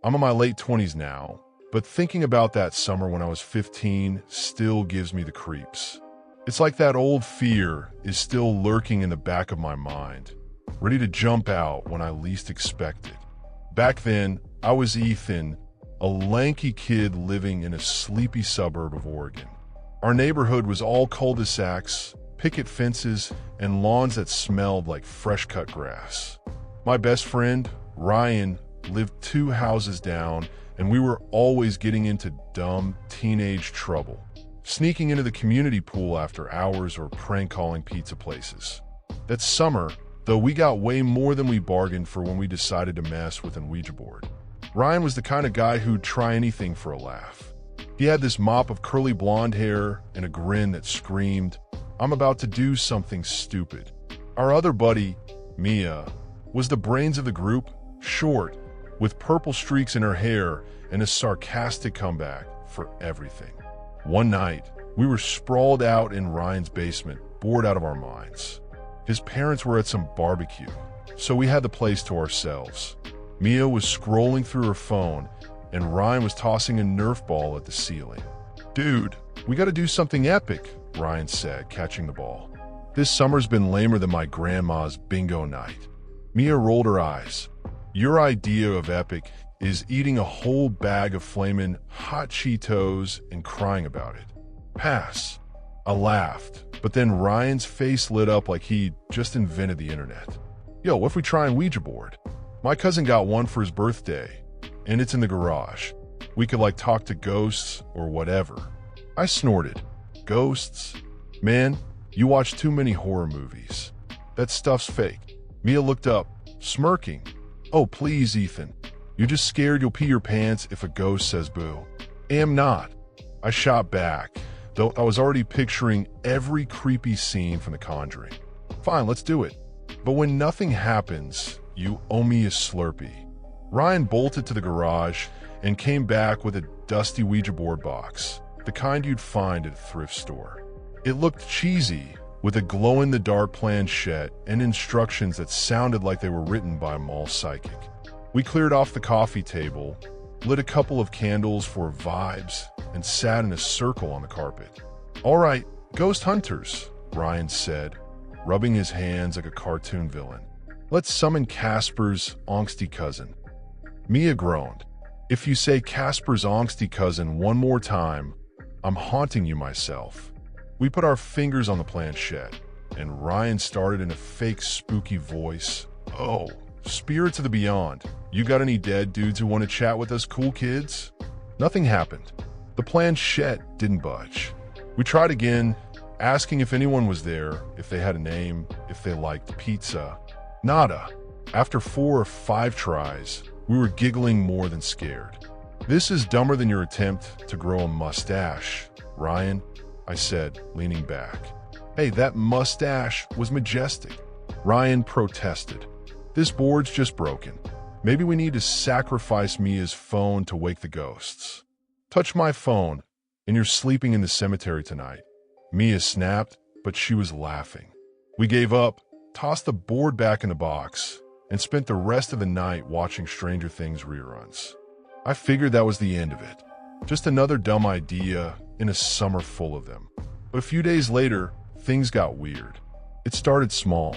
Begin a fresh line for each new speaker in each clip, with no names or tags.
I'm in my late 20s now, but thinking about that summer when I was 15 still gives me the creeps. It's like that old fear is still lurking in the back of my mind, ready to jump out when I least expect it. Back then, I was Ethan, a lanky kid living in a sleepy suburb of Oregon. Our neighborhood was all cul-de-sacs, picket fences, and lawns that smelled like fresh-cut grass. My best friend, Ryan, lived 2 houses down, and we were always getting into dumb teenage trouble, sneaking into the community pool after hours or prank-calling pizza places. That summer, though, we got way more than we bargained for when we decided to mess with an Ouija board. Ryan was the kind of guy who'd try anything for a laugh. He had this mop of curly blonde hair and a grin that screamed, "I'm about to do something stupid." Our other buddy, Mia, was the brains of the group, short, with purple streaks in her hair and a sarcastic comeback for everything. One night, we were sprawled out in Ryan's basement, bored out of our minds. His parents were at some barbecue, so we had the place to ourselves. Mia was scrolling through her phone, and Ryan was tossing a Nerf ball at the ceiling. "Dude, we gotta do something epic," Ryan said, catching the ball. "This summer's been lamer than my grandma's bingo night." Mia rolled her eyes. "Your idea of epic is eating a whole bag of flamin' hot Cheetos and crying about it." "Pass." I laughed, but then Ryan's face lit up like he just invented the internet. "Yo, what if we try a Ouija board? My cousin got one for his birthday, and it's in the garage. We could talk to ghosts or whatever." I snorted. "Ghosts? Man, you watch too many horror movies. That stuff's fake." Mia looked up, smirking. "Oh, please, Ethan. You're just scared you'll pee your pants if a ghost says boo." "Am not." I shot back, though I was already picturing every creepy scene from The Conjuring. "Fine, let's do it. But when nothing happens, you owe me a Slurpee." Ryan bolted to the garage and came back with a dusty Ouija board box, the kind you'd find at a thrift store. It looked cheesy, with a glow-in-the-dark planchette and instructions that sounded like they were written by a mall psychic. We cleared off the coffee table, lit a couple of candles for vibes, and sat in a circle on the carpet. "All right, ghost hunters," Ryan said, rubbing his hands like a cartoon villain. "Let's summon Casper's angsty cousin." Mia groaned. "If you say Casper's angsty cousin one more time, I'm haunting you myself." We put our fingers on the planchette, and Ryan started in a fake spooky voice. "Oh, spirits of the beyond, you got any dead dudes who want to chat with us cool kids?" Nothing happened. The planchette didn't budge. We tried again, asking if anyone was there, if they had a name, if they liked pizza. Nada. After 4 or 5 tries, we were giggling more than scared. "This is dumber than your attempt to grow a mustache, Ryan," I said, leaning back. "Hey, that mustache was majestic." Ryan protested. "This board's just broken. Maybe we need to sacrifice Mia's phone to wake the ghosts." "Touch my phone, and you're sleeping in the cemetery tonight." Mia snapped, but she was laughing. We gave up, tossed the board back in the box, and spent the rest of the night watching Stranger Things reruns. I figured that was the end of it. Just another dumb idea in a summer full of them. But a few days later, things got weird. It started small.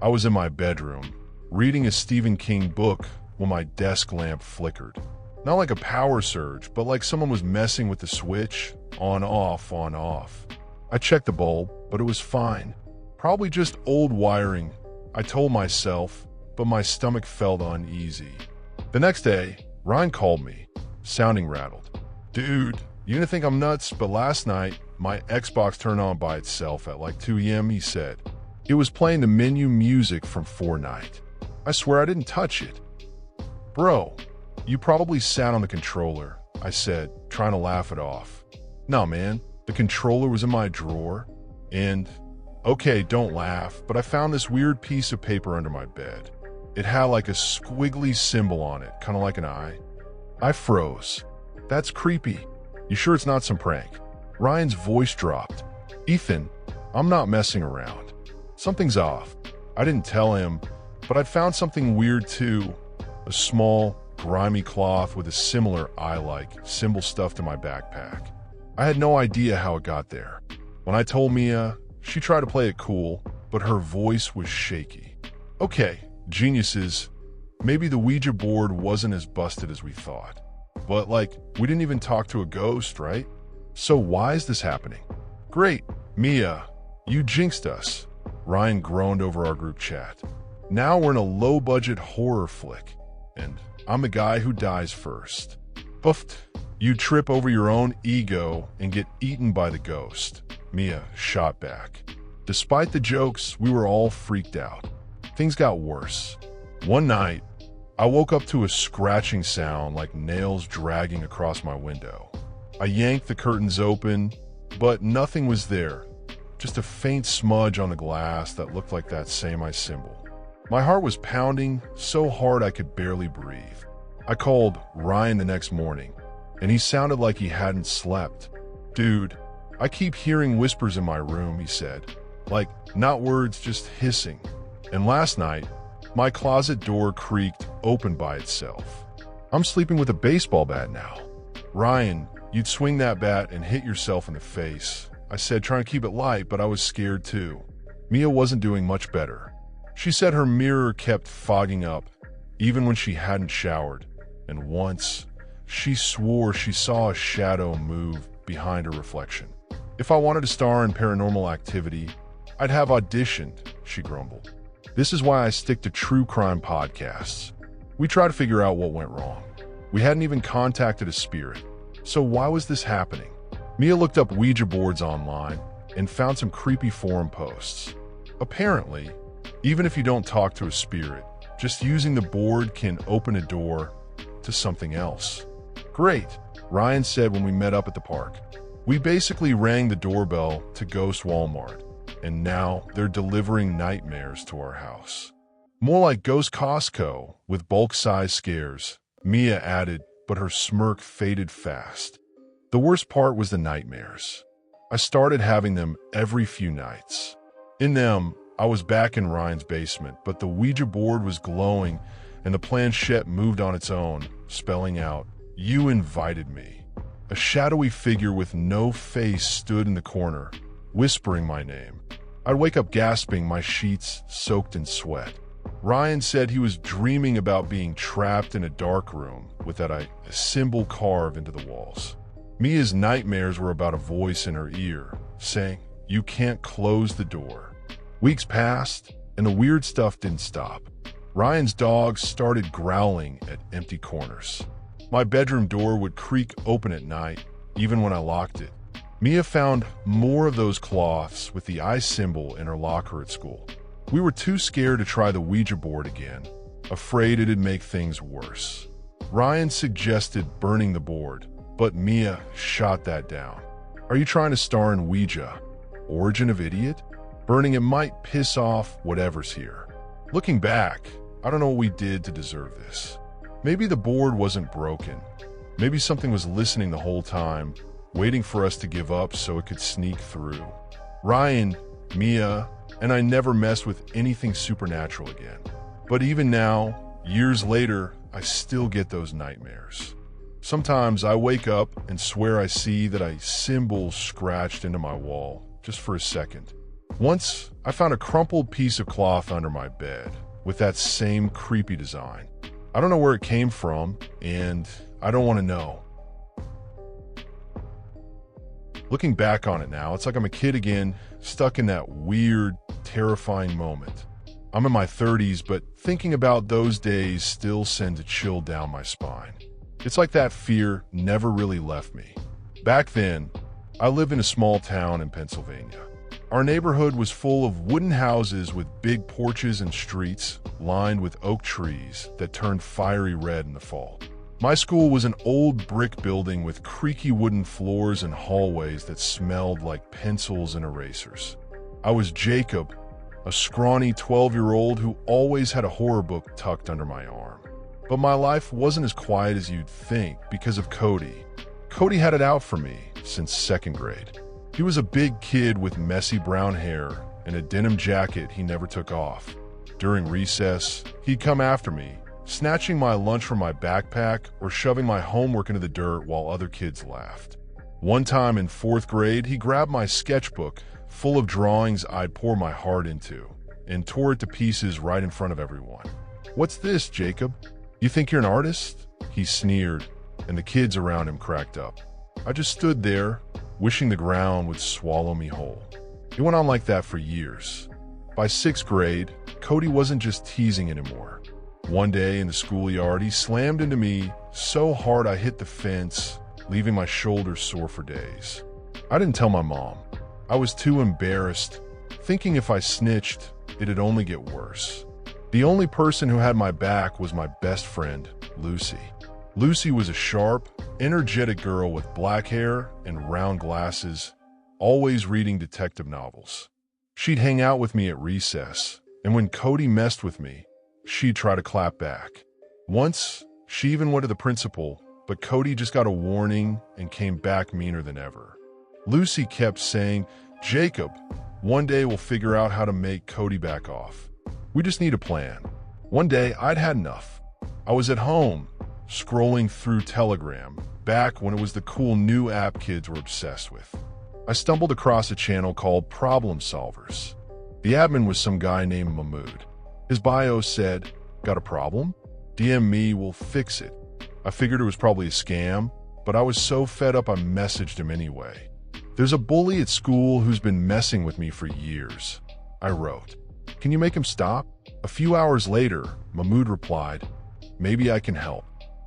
I was in my bedroom, reading a Stephen King book when my desk lamp flickered. Not like a power surge, but like someone was messing with the switch, on, off, on, off. I checked the bulb, but it was fine. Probably just old wiring, I told myself, but my stomach felt uneasy. The next day, Ryan called me, sounding rattled. "Dude, you're gonna think I'm nuts, but last night, my Xbox turned on by itself at 2 a.m., he said. It was playing the menu music from Fortnite. I swear I didn't touch it." "Bro, you probably sat on the controller," I said, trying to laugh it off. "No, man, the controller was in my drawer, and... Okay, don't laugh, but I found this weird piece of paper under my bed. It had a squiggly symbol on it, kind of like an eye." I froze. "That's creepy. You sure it's not some prank?" Ryan's voice dropped. "Ethan, I'm not messing around. Something's off." I didn't tell him, but I'd found something weird too. A small, grimy cloth with a similar eye-like symbol stuffed in my backpack. I had no idea how it got there. When I told Mia, she tried to play it cool, but her voice was shaky. Okay, geniuses, maybe the Ouija board wasn't as busted as we thought. But we didn't even talk to a ghost, right? So why is this happening? Great, Mia, you jinxed us. Ryan groaned over our group chat. Now we're in a low-budget horror flick, and I'm the guy who dies first. Buffed. You trip over your own ego and get eaten by the ghost. Mia shot back. Despite the jokes, we were all freaked out. Things got worse. One night, I woke up to a scratching sound like nails dragging across my window. I yanked the curtains open, but nothing was there. Just a faint smudge on the glass that looked like that same eye symbol. My heart was pounding so hard I could barely breathe. I called Ryan the next morning, and he sounded like he hadn't slept. Dude, I keep hearing whispers in my room, he said. Not words, just hissing. And last night, my closet door creaked open by itself. I'm sleeping with a baseball bat now. Ryan, you'd swing that bat and hit yourself in the face. I said, trying to keep it light, but I was scared too. Mia wasn't doing much better. She said her mirror kept fogging up, even when she hadn't showered. And once, she swore she saw a shadow move behind her reflection. If I wanted to star in Paranormal Activity, I'd have auditioned, she grumbled. This is why I stick to true crime podcasts. We try to figure out what went wrong. We hadn't even contacted a spirit. So why was this happening? Mia looked up Ouija boards online and found some creepy forum posts. Apparently, even if you don't talk to a spirit, just using the board can open a door to something else. Great, Ryan said when we met up at the park. We basically rang the doorbell to Ghost Walmart, and now they're delivering nightmares to our house. More like Ghost Costco with bulk-size scares, Mia added, but her smirk faded fast. The worst part was the nightmares. I started having them every few nights. In them, I was back in Ryan's basement, but the Ouija board was glowing and the planchette moved on its own, spelling out, "You invited me." A shadowy figure with no face stood in the corner, whispering my name. I'd wake up gasping, my sheets soaked in sweat. Ryan said he was dreaming about being trapped in a dark room with a symbol carved into the walls. Mia's nightmares were about a voice in her ear, saying, "You can't close the door." Weeks passed, and the weird stuff didn't stop. Ryan's dogs started growling at empty corners. My bedroom door would creak open at night, even when I locked it. Mia found more of those cloths with the eye symbol in her locker at school. We were too scared to try the Ouija board again, afraid it'd make things worse. Ryan suggested burning the board, but Mia shot that down. Are you trying to star in Ouija? Origin of Idiot? Burning it might piss off whatever's here. Looking back, I don't know what we did to deserve this. Maybe the board wasn't broken. Maybe something was listening the whole time, waiting for us to give up so it could sneak through. Ryan, Mia, and I never messed with anything supernatural again. But even now, years later, I still get those nightmares. Sometimes I wake up and swear I see that a symbol scratched into my wall, just for a second. Once, I found a crumpled piece of cloth under my bed with that same creepy design. I don't know where it came from, and I don't want to know. Looking back on it now, it's like I'm a kid again, stuck in that weird, terrifying moment. I'm in my 30s, but thinking about those days still sends a chill down my spine. It's like that fear never really left me. Back then, I lived in a small town in Pennsylvania. Our neighborhood was full of wooden houses with big porches and streets lined with oak trees that turned fiery red in the fall. My school was an old brick building with creaky wooden floors and hallways that smelled like pencils and erasers. I was Jacob, a scrawny 12-year-old who always had a horror book tucked under my arm. But my life wasn't as quiet as you'd think because of Cody. Cody had it out for me since second grade. He was a big kid with messy brown hair and a denim jacket he never took off. During recess, he'd come after me, snatching my lunch from my backpack or shoving my homework into the dirt while other kids laughed. One time in 4th grade, he grabbed my sketchbook full of drawings I'd pour my heart into and tore it to pieces right in front of everyone. "What's this, Jacob? You think you're an artist?" he sneered, and the kids around him cracked up. I just stood there, wishing the ground would swallow me whole. It went on like that for years. By 6th grade, Cody wasn't just teasing anymore. One day in the schoolyard, he slammed into me so hard I hit the fence, leaving my shoulders sore for days. I didn't tell my mom. I was too embarrassed, thinking if I snitched, it'd only get worse. The only person who had my back was my best friend, Lucy. Lucy was a sharp, energetic girl with black hair and round glasses, always reading detective novels. She'd hang out with me at recess, and when Cody messed with me, she'd try to clap back. Once, she even went to the principal, but Cody just got a warning and came back meaner than ever. Lucy kept saying, "Jacob, one day we'll figure out how to make Cody back off. We just need a plan." One day, I'd had enough. I was at home, scrolling through Telegram, back when it was the cool new app kids were obsessed with. I stumbled across a channel called Problem Solvers. The admin was some guy named Mahmood. His bio said, "Got a problem? DM me, we'll fix it." I figured it was probably a scam, but I was so fed up I messaged him anyway. "There's a bully at school who's been messing with me for years," I wrote. "Can you make him stop?" A few hours later, Mahmood replied, "Maybe I can help,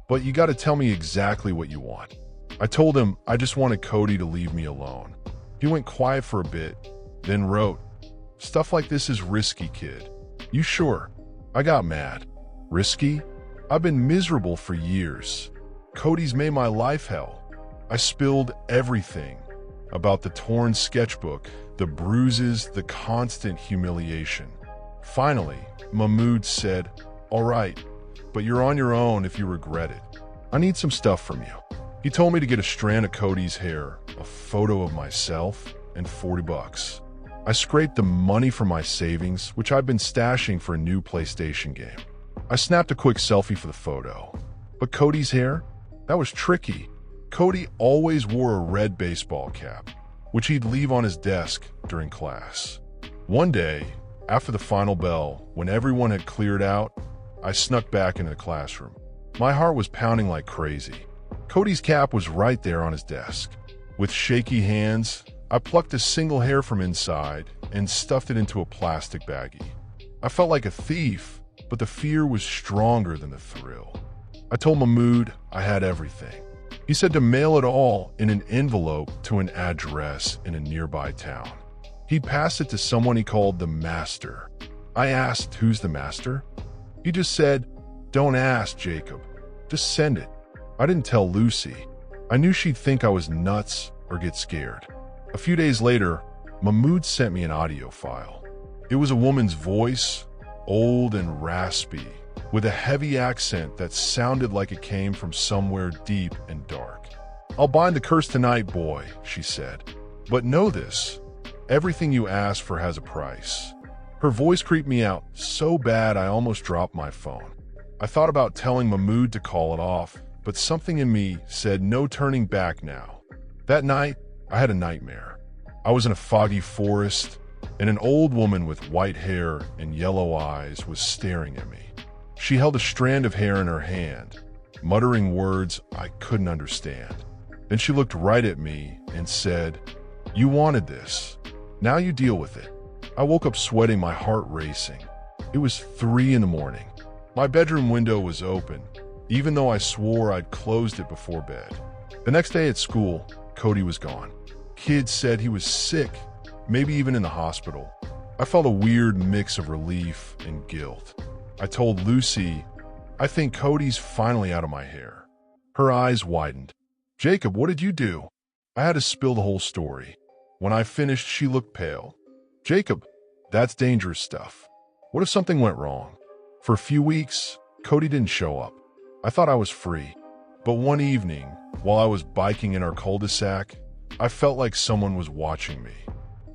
but you gotta tell me exactly what you want." I told him I just wanted Cody to leave me alone. He went quiet for a bit, then wrote, "Stuff like this is risky, kid. You sure?" I got mad. Risky? I've been miserable for years. Cody's made my life hell. I spilled everything about the torn sketchbook, the bruises, the constant humiliation. Finally, Mahmood said, "All right, but you're on your own if you regret it. I need some stuff from you." He told me to get a strand of Cody's hair, a photo of myself, and $40. I scraped the money from my savings, which I'd been stashing for a new PlayStation game. I snapped a quick selfie for the photo. But Cody's hair? That was tricky. Cody always wore a red baseball cap, which he'd leave on his desk during class. One day, after the final bell, when everyone had cleared out, I snuck back into the classroom. My heart was pounding like crazy. Cody's cap was right there on his desk. With shaky hands, I plucked a single hair from inside and stuffed it into a plastic baggie. I felt like a thief, but the fear was stronger than the thrill. I told Mahmood I had everything. He said to mail it all in an envelope to an address in a nearby town. He'd pass it to someone he called the Master. I asked, "Who's the Master?" He just said, "Don't ask, Jacob. Just send it." I didn't tell Lucy. I knew she'd think I was nuts or get scared. A few days later, Mahmood sent me an audio file. It was a woman's voice, old and raspy, with a heavy accent that sounded like it came from somewhere deep and dark. "I'll bind the curse tonight, boy," she said. "But know this, everything you ask for has a price." Her voice creeped me out so bad I almost dropped my phone. I thought about telling Mahmood to call it off, but something in me said no turning back now. That night, I had a nightmare. I was in a foggy forest, and an old woman with white hair and yellow eyes was staring at me. She held a strand of hair in her hand, muttering words I couldn't understand. Then she looked right at me and said, "You wanted this. Now you deal with it." I woke up sweating, my heart racing. It was 3 in the morning. My bedroom window was open, even though I swore I'd closed it before bed. The next day at school, Cody was gone. Kids said he was sick, maybe even in the hospital. I felt a weird mix of relief and guilt. I told Lucy, "I think Cody's finally out of my hair." Her eyes widened. "Jacob, what did you do?" I had to spill the whole story. When I finished, she looked pale. "Jacob, that's dangerous stuff. What if something went wrong?" For a few weeks, Cody didn't show up. I thought I was free. But one evening, while I was biking in our cul-de-sac, I felt like someone was watching me.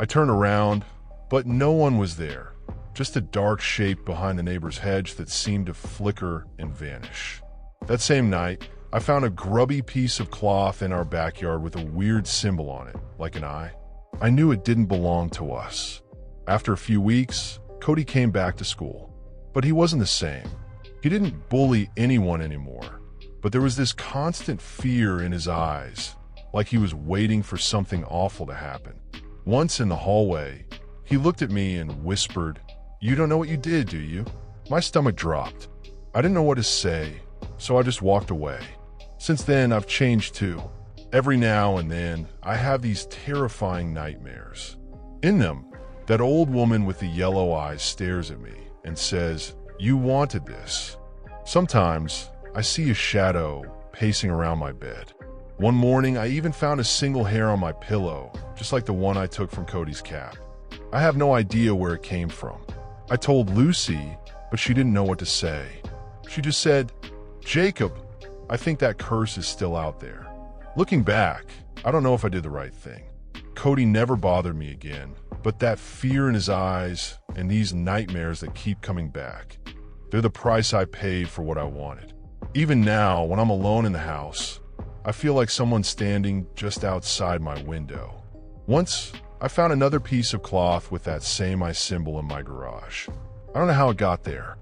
I turned around, but no one was there. just a dark shape behind the neighbor's hedge that seemed to flicker and vanish. That same night, I found a grubby piece of cloth in our backyard with a weird symbol on it, like an eye. I knew it didn't belong to us. After a few weeks, Cody came back to school, but he wasn't the same. He didn't bully anyone anymore, but there was this constant fear in his eyes, like he was waiting for something awful to happen. Once in the hallway, he looked at me and whispered, "You don't know what you did, do you?" My stomach dropped. I didn't know what to say, so I just walked away. Since then, I've changed too. Every now and then, I have these terrifying nightmares. In them, that old woman with the yellow eyes stares at me and says, "You wanted this." Sometimes, I see a shadow pacing around my bed. One morning, I even found a single hair on my pillow, just like the one I took from Cody's cap. I have no idea where it came from. I told Lucy, but she didn't know what to say. She just said, "Jacob, I think that curse is still out there." Looking back, I don't know if I did the right thing. Cody never bothered me again, but that fear in his eyes and these nightmares that keep coming back, they're the price I paid for what I wanted. Even now, when I'm alone in the house, I feel like someone's standing just outside my window. Once, I found another piece of cloth with that same eye symbol in my garage. I don't know how it got there,